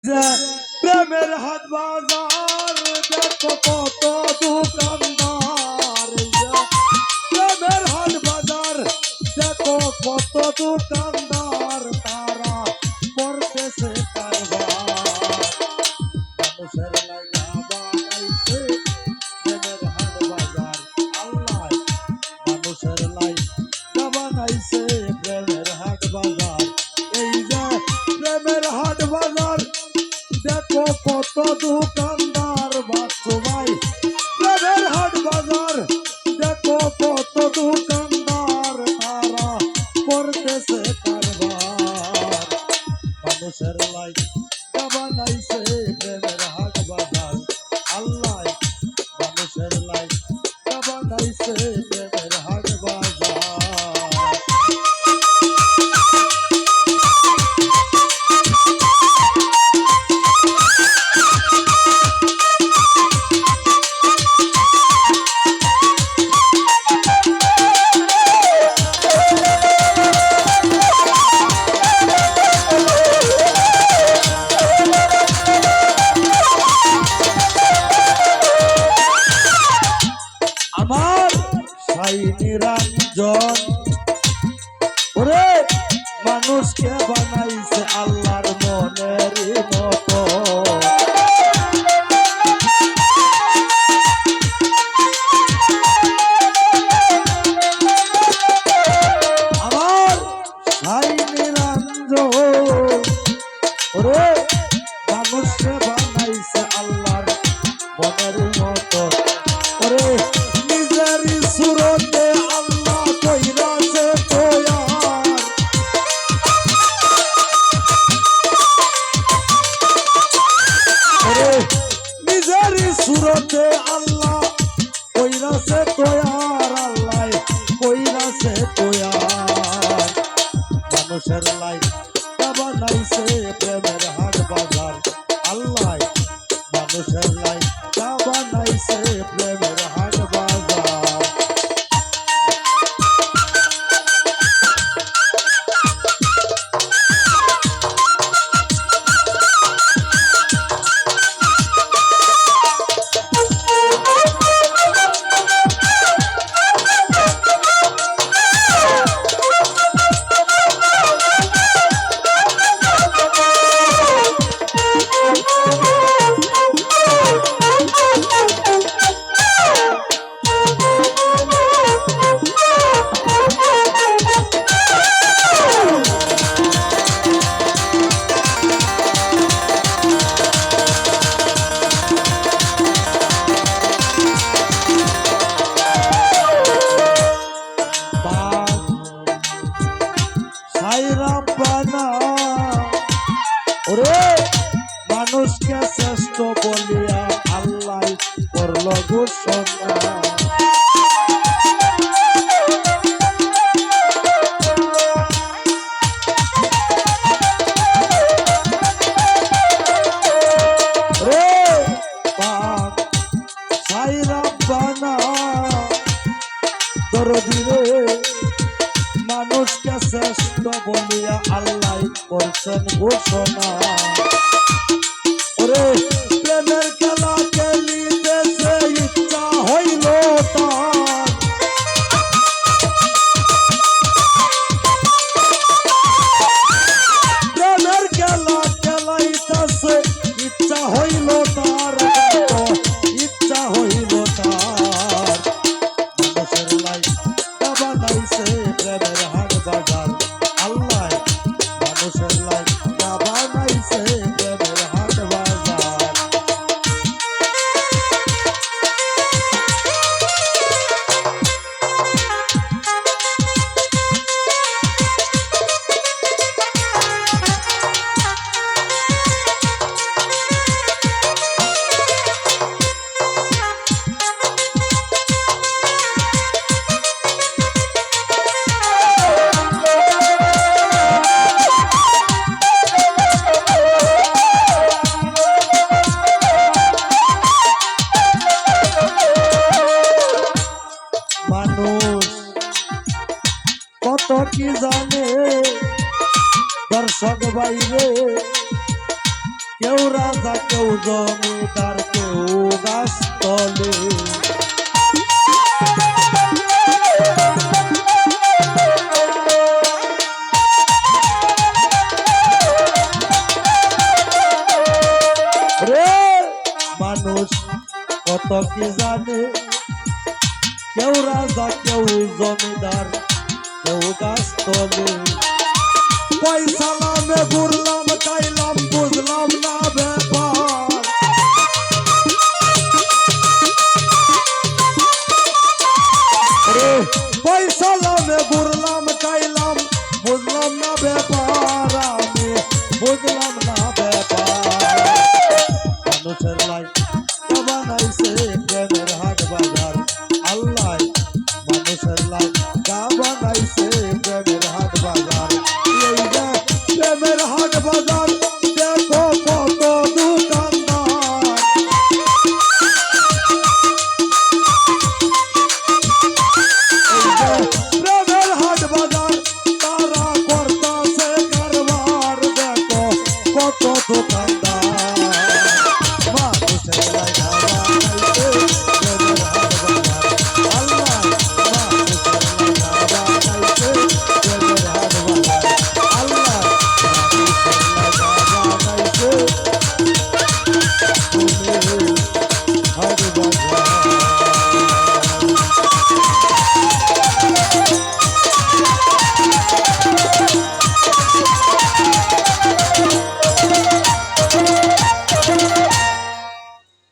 প্রেমের হাট বাজার দেখো কত দোকানদার। প্রেমের হাট বাজার দেখো কত দোকানদার, তারা করতেছে কারবার। মানুষের লাগা বানাইছে প্রেমের হাট বাজার আল্লাহ, মানুষের লাগা বানাইছে প্রেমের হাট বাজার। এই যে প্রেমের হাট বাজার দেখো কত দোকানদার, বাচ্চু ভাই প্রেমের হাট বাজার দেখো কত দোকানদার, তারা করতেছে কারবার। মানুষের লাগা বানাইছে প্রেমের হাট বাজার আল্লাহ, মানুষের লাগা বানাইছে প্রেমের হাট বাজার। আমার সাই নিরঞ্জন ওরে মানুষকে বানাইছে আল্লাহর মনের মতো। আমার সাই নিরঞ্জন ওরে মানুষকে বানাইছে আল্লাহর মনের মতো। ওরে নিজেরই সুরতে আল্লাহ কইরাছে তৈয়ার, ওরে নিজেরই সুরতে আল্লাহ কইরাছে তৈয়ার, আল্লাহ কইরাছে তৈয়ার। মানুষের লাগা বানাইছে প্রেমের হাট বাজার আল্লাহ, মানুষের লাগা বানাইছে প্রেমের হাট বাজার। ওরে মানুষকে শ্রেষ্ঠ বলিয়া আল্লাহ করল ঘোষণা। রে পাক সাই রাব্বানা দরদি রে, মানুষকে শ্রেষ্ঠ বলিয়া আল্লাহ করছেন ঘোষণা। ওরে প্রেমের খেলা খেলিতেছে ইচ্ছা হইল তার, প্রেমের খেলা খেলাইতেছে ইচ্ছা হইল তার, ইচ্ছা হইল তার। মানুষের লাগা বানাইছে প্রেমের হাট বাজার আল্লাহ, মানুষের লাগা বানাইছে প্রেমের হাট বাজার। কি জানে দর্শক বাইরে, কেউ কেউ রাজা কেউ জমিদার কেউ গাছতলে রে মানুষ কত কি জানে কেউ রাজা কেউ জমিদার কেউ গাছতলে পয়সা নামে ঘুরলাম খাইলাম বুঝলাম না ব্যাপার পয়সা নামে ঘুরলাম খাইলাম বুঝলাম না ব্যাপার আমি বুঝলাম না ব্যাপার মানুষের লাই